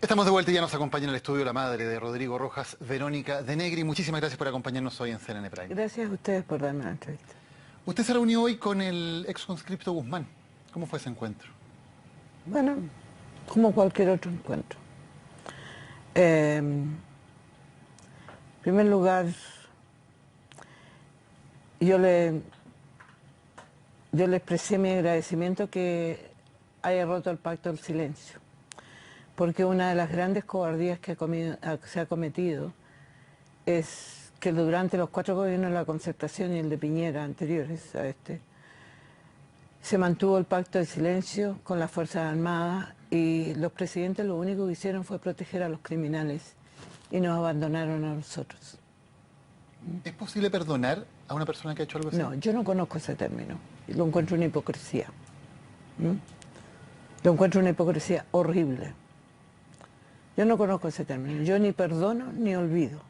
Estamos de vuelta y ya nos acompaña en el estudio la madre de Rodrigo Rojas, Verónica de Negri. Muchísimas gracias por acompañarnos hoy en CNN Prime. Gracias a ustedes por darme la entrevista. Usted se reunió hoy con el ex conscripto Guzmán. ¿Cómo fue ese encuentro? Bueno, como cualquier otro encuentro. En primer lugar, yo le expresé mi agradecimiento que haya roto el pacto del silencio, porque una de las grandes cobardías que se ha cometido es que durante los 4 gobiernos de la Concertación y el de Piñera anteriores a este, se mantuvo el pacto de silencio con las Fuerzas Armadas y los presidentes lo único que hicieron fue proteger a los criminales y nos abandonaron a nosotros. ¿Es posible perdonar a una persona que ha hecho algo así? No, yo no conozco ese término. Lo encuentro una hipocresía. Lo encuentro una hipocresía horrible. Yo no conozco ese término. Yo ni perdono ni olvido.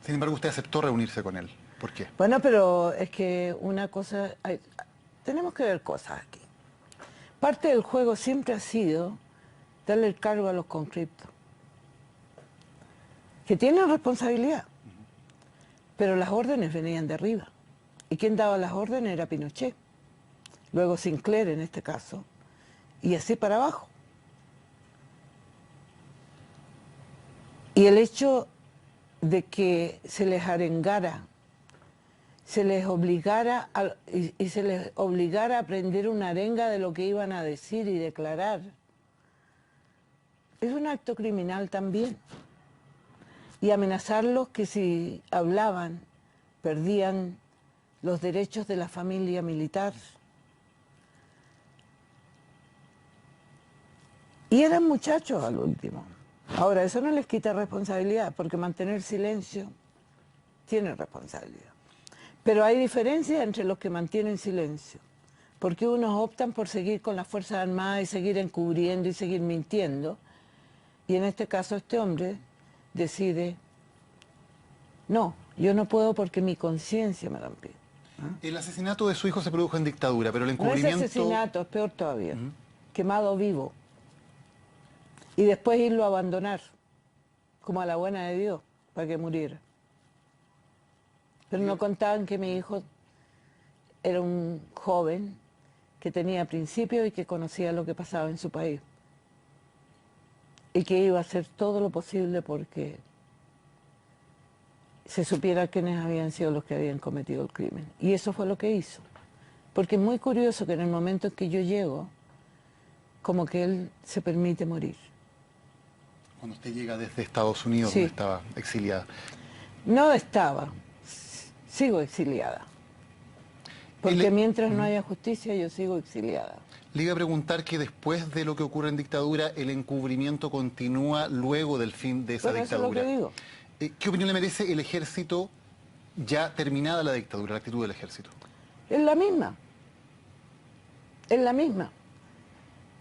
Sin embargo, usted aceptó reunirse con él. ¿Por qué? Bueno, pero es que una cosa... tenemos que ver cosas aquí. Parte del juego siempre ha sido darle el cargo a los conscriptos, que tienen responsabilidad, pero las órdenes venían de arriba. Y quien daba las órdenes era Pinochet, luego Sinclair en este caso, y así para abajo. Y el hecho de que se les arengara, se les obligara y se les obligara a aprender una arenga de lo que iban a decir y declarar, es un acto criminal también. Y amenazarlos que si hablaban perdían los derechos de la familia militar. Y eran muchachos al último. Ahora, eso no les quita responsabilidad, porque mantener silencio tiene responsabilidad. Pero hay diferencia entre los que mantienen silencio, porque unos optan por seguir con las Fuerzas Armadas y seguir encubriendo y seguir mintiendo, y en este caso este hombre decide, no, yo no puedo porque mi conciencia me lo impide. El asesinato de su hijo se produjo en dictadura, pero el encubrimiento... No es asesinato, es peor todavía, quemado vivo. Y después irlo a abandonar, como a la buena de Dios, para que muriera. Pero no contaban que mi hijo era un joven que tenía principios y que conocía lo que pasaba en su país. Y que iba a hacer todo lo posible porque se supiera quiénes habían sido los que habían cometido el crimen. Y eso fue lo que hizo. Porque es muy curioso que en el momento en que yo llego, como que él se permite morir. Cuando usted llega desde Estados Unidos, Sí. donde estaba exiliada. No estaba, sigo exiliada. Porque mientras no haya justicia, yo sigo exiliada. Le iba a preguntar que después de lo que ocurre en dictadura, el encubrimiento continúa luego del fin de esa Bueno, eso es lo dictadura. que digo. ¿Qué opinión le merece el ejército ya terminada la dictadura, la actitud del ejército? Es la misma. Es la misma.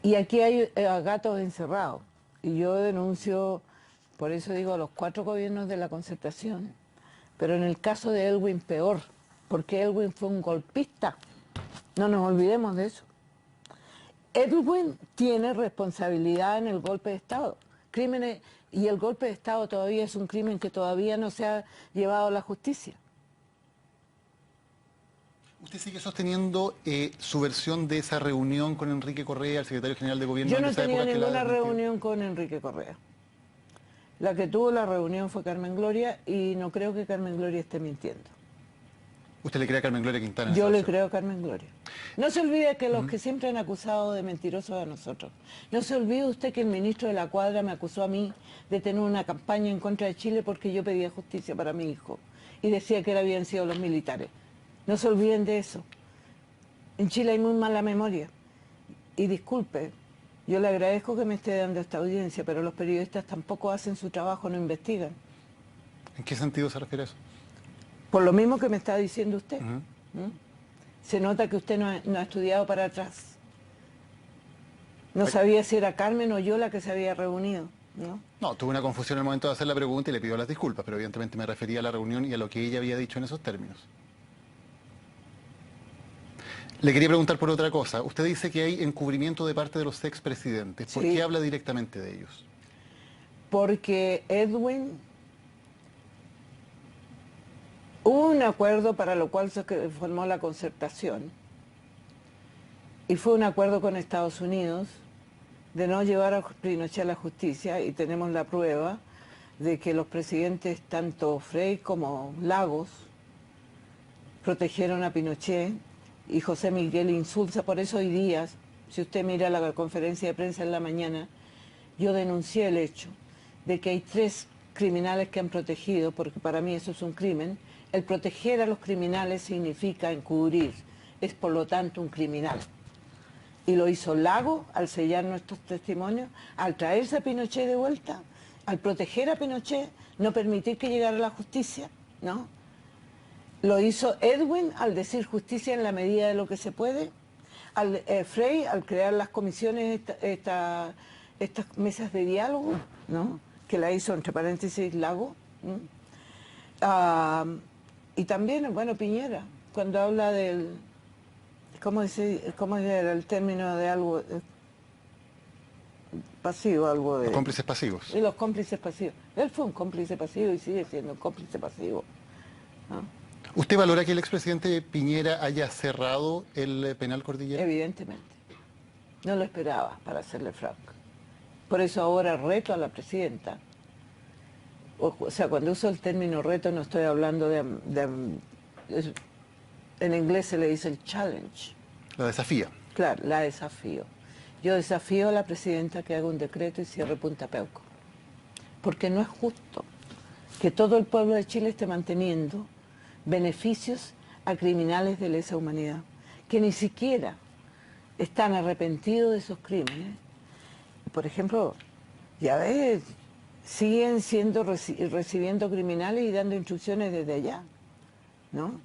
Y aquí hay gatos encerrados. Y yo denuncio, por eso digo, a los 4 gobiernos de la Concertación. Pero en el caso de Elwin peor, porque Elwin fue un golpista. No nos olvidemos de eso. Elwin tiene responsabilidad en el golpe de Estado. Crímenes, y el golpe de Estado todavía es un crimen que todavía no se ha llevado a la justicia. ¿Usted sigue sosteniendo su versión de esa reunión con Enrique Correa, el secretario general de gobierno? Yo no de esa tenía época, que la ha ninguna desmentido? reunión con Enrique Correa. La que tuvo la reunión fue Carmen Gloria y no creo que Carmen Gloria esté mintiendo. ¿Usted le cree a Carmen Gloria Quintana? en Yo esa le versión? creo a Carmen Gloria. No se olvide que los que siempre han acusado de mentirosos a nosotros. No se olvide usted que el ministro de la Cuadra me acusó a mí de tener una campaña en contra de Chile porque yo pedía justicia para mi hijo y decía que habían sido los militares. No se olviden de eso. En Chile hay muy mala memoria. Y disculpe, yo le agradezco que me esté dando esta audiencia, pero los periodistas tampoco hacen su trabajo, no investigan. ¿En qué sentido se refiere a eso? Por lo mismo que me está diciendo usted. Se nota que usted no ha estudiado para atrás. No sabía si era Carmen o yo la que se había reunido, ¿no? No, tuve una confusión en el momento de hacer la pregunta y le pido las disculpas, pero evidentemente me refería a la reunión y a lo que ella había dicho en esos términos. Le quería preguntar por otra cosa. Usted dice que hay encubrimiento de parte de los expresidentes. ¿Por Sí. qué habla directamente de ellos? Porque Edwin, hubo un acuerdo para lo cual se formó la concertación, y fue un acuerdo con Estados Unidos de no llevar a Pinochet a la justicia, y tenemos la prueba de que los presidentes, tanto Frei como Lagos, protegieron a Pinochet, y José Miguel Insulza. Por eso hoy día, si usted mira la conferencia de prensa en la mañana, yo denuncié el hecho de que hay 3 criminales que han protegido, porque para mí eso es un crimen. El proteger a los criminales significa encubrir, es por lo tanto un criminal. Y lo hizo Lago al sellar nuestros testimonios, al traerse a Pinochet de vuelta, al proteger a Pinochet, no permitir que llegara a la justicia, ¿no? Lo hizo Edwin al decir justicia en la medida de lo que se puede, Frei al crear las comisiones, estas mesas de diálogo, ¿no? Que la hizo entre paréntesis Lago, ¿no? Y también, bueno, Piñera, cuando habla del, ¿cómo era el término de algo pasivo, algo de... Los cómplices pasivos. Y los cómplices pasivos. Él fue un cómplice pasivo y sigue siendo un cómplice pasivo, ¿no? ¿Usted valora que el expresidente Piñera haya cerrado el penal Cordillera? Evidentemente. No lo esperaba, para serle franco. Por eso ahora reto a la presidenta. O sea, cuando uso el término reto no estoy hablando en inglés se le dice el challenge. La desafía. Claro, la desafío. Yo desafío a la presidenta que haga un decreto y cierre Punta Peuco. Porque no es justo que todo el pueblo de Chile esté manteniendo beneficios a criminales de lesa humanidad, que ni siquiera están arrepentidos de esos crímenes. Por ejemplo, ya ves, siguen recibiendo criminales y dando instrucciones desde allá, ¿no?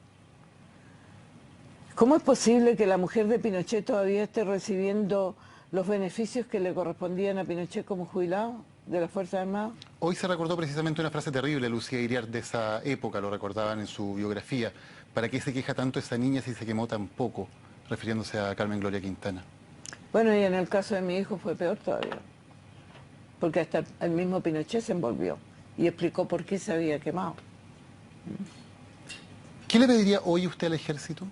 ¿Cómo es posible que la mujer de Pinochet todavía esté recibiendo los beneficios que le correspondían a Pinochet como jubilado de las Fuerzas Armadas? Hoy se recordó precisamente una frase terrible, Lucía Iriart, de esa época, lo recordaban en su biografía. ¿Para qué se queja tanto esa niña si se quemó tan poco? Refiriéndose a Carmen Gloria Quintana. Bueno, y en el caso de mi hijo fue peor todavía, porque hasta el mismo Pinochet se envolvió y explicó por qué se había quemado. ¿Qué le pediría hoy usted al ejército?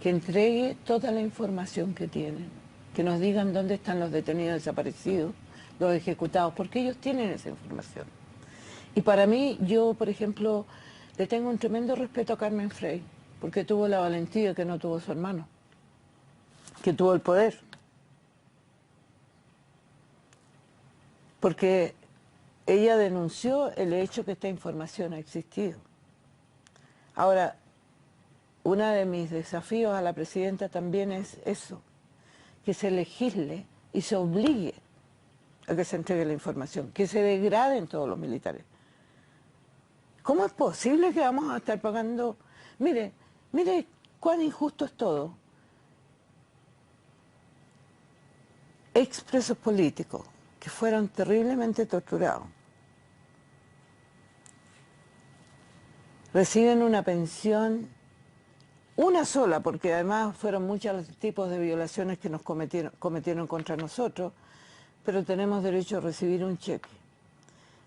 Que entregue toda la información que tienen, que nos digan dónde están los detenidos desaparecidos, los ejecutados, porque ellos tienen esa información. Y para mí, yo, por ejemplo, le tengo un tremendo respeto a Carmen Frei, porque tuvo la valentía que no tuvo su hermano, que tuvo el poder. Porque ella denunció el hecho que esta información ha existido. Ahora, uno de mis desafíos a la presidenta también es eso, que se legisle y se obligue a que se entregue la información, que se degraden todos los militares. ¿Cómo es posible que vamos a estar pagando? Mire cuán injusto es todo. Expresos políticos que fueron terriblemente torturados reciben una pensión, una sola, porque además fueron muchos los tipos de violaciones que nos cometieron contra nosotros, pero tenemos derecho a recibir un cheque.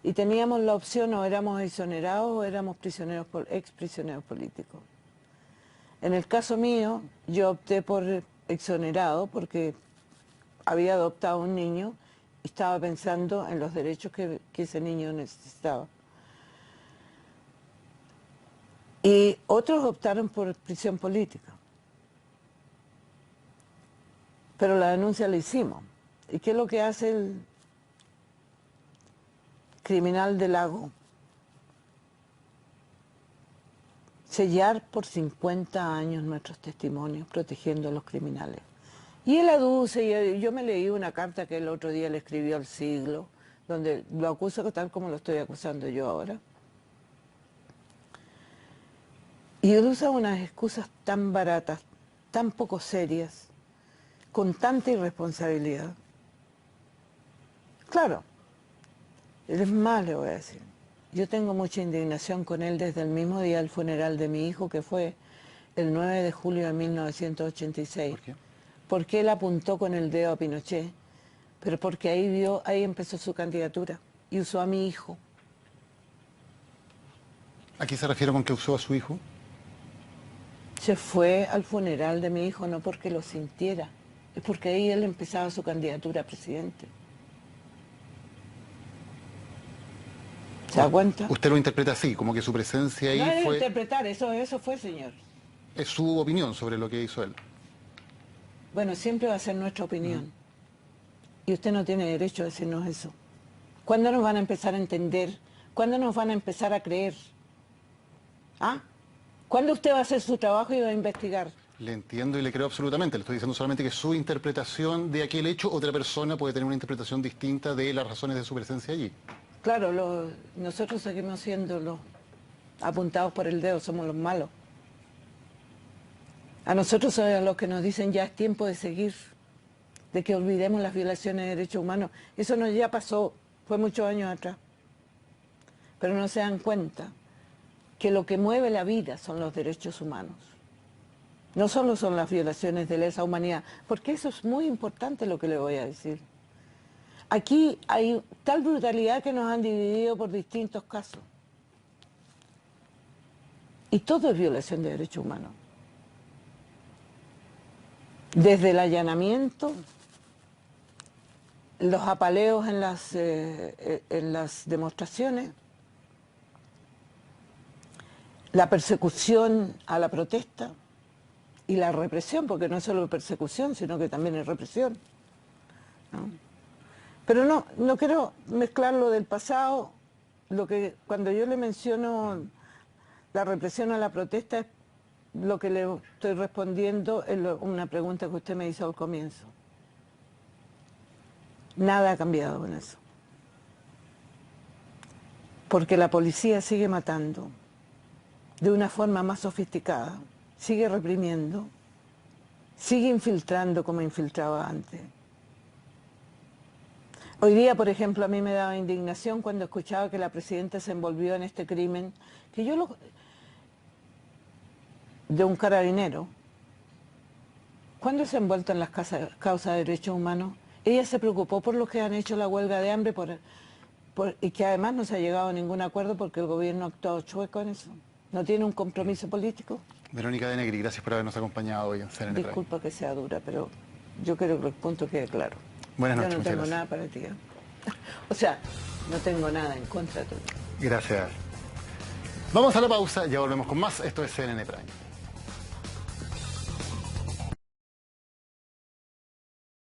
Y teníamos la opción, o éramos exonerados o éramos exprisioneros políticos. En el caso mío, yo opté por exonerado porque había adoptado un niño y estaba pensando en los derechos que ese niño necesitaba. Y otros optaron por prisión política. Pero la denuncia la hicimos. ¿Y qué es lo que hace el criminal del Lago? Sellar por 50 años nuestros testimonios protegiendo a los criminales. Y él aduce, y yo me leí una carta que el otro día le escribió al Siglo, donde lo acusa tal como lo estoy acusando yo ahora. Y él usa unas excusas tan baratas, tan poco serias, con tanta irresponsabilidad. Claro, es más, le voy a decir. Yo tengo mucha indignación con él desde el mismo día del funeral de mi hijo, que fue el 9 de julio de 1986. ¿Por qué? Porque él apuntó con el dedo a Pinochet, pero porque ahí empezó su candidatura y usó a mi hijo. ¿A qué se refiere con que usó a su hijo? Se fue al funeral de mi hijo no porque lo sintiera, es porque ahí él empezaba su candidatura a presidente. ¿Se da cuenta? Usted lo interpreta así, como que su presencia ahí No es fue... interpretar, eso fue, señor. Es su opinión sobre lo que hizo él. Bueno, siempre va a ser nuestra opinión. Y usted no tiene derecho a decirnos eso. ¿Cuándo nos van a empezar a entender? ¿Cuándo nos van a empezar a creer? ¿Ah? ¿Cuándo usted va a hacer su trabajo y va a investigar? Le entiendo y le creo absolutamente. Le estoy diciendo solamente que su interpretación de aquel hecho, otra persona puede tener una interpretación distinta de las razones de su presencia allí. Claro, nosotros seguimos siendo los apuntados por el dedo, somos los malos. A nosotros son los que nos dicen ya es tiempo de seguir, de que olvidemos las violaciones de derechos humanos. Eso no ya pasó, fue muchos años atrás. Pero no se dan cuenta que lo que mueve la vida son los derechos humanos. No solo son las violaciones de lesa humanidad, porque eso es muy importante lo que le voy a decir. Aquí hay tal brutalidad que nos han dividido por distintos casos. Y todo es violación de derechos humanos. Desde el allanamiento, los apaleos en las demostraciones, la persecución a la protesta y la represión, porque no es solo persecución, sino que también es represión, ¿no? Pero no quiero mezclar lo del pasado, cuando yo le menciono la represión a la protesta, es lo que le estoy respondiendo es una pregunta que usted me hizo al comienzo. Nada ha cambiado con eso. Porque la policía sigue matando de una forma más sofisticada, sigue reprimiendo, sigue infiltrando como infiltraba antes. Hoy día, por ejemplo, a mí me daba indignación cuando escuchaba que la presidenta se envolvió en este crimen, de un carabinero. ¿Cuándo se ha envuelto en las causas de derechos humanos? Ella se preocupó por los que han hecho la huelga de hambre y que además no se ha llegado a ningún acuerdo porque el gobierno ha actuado chueco en eso. ¿No tiene un compromiso político? Verónica de Negri, gracias por habernos acompañado hoy en CNN Prime. Disculpa que sea dura, pero yo creo que el punto quede claro. Buenas noches, yo no tengo gracias. nada para ti. O sea, no tengo nada en contra tuyo. Gracias. Vamos a la pausa, ya volvemos con más. Esto es CNN Prime.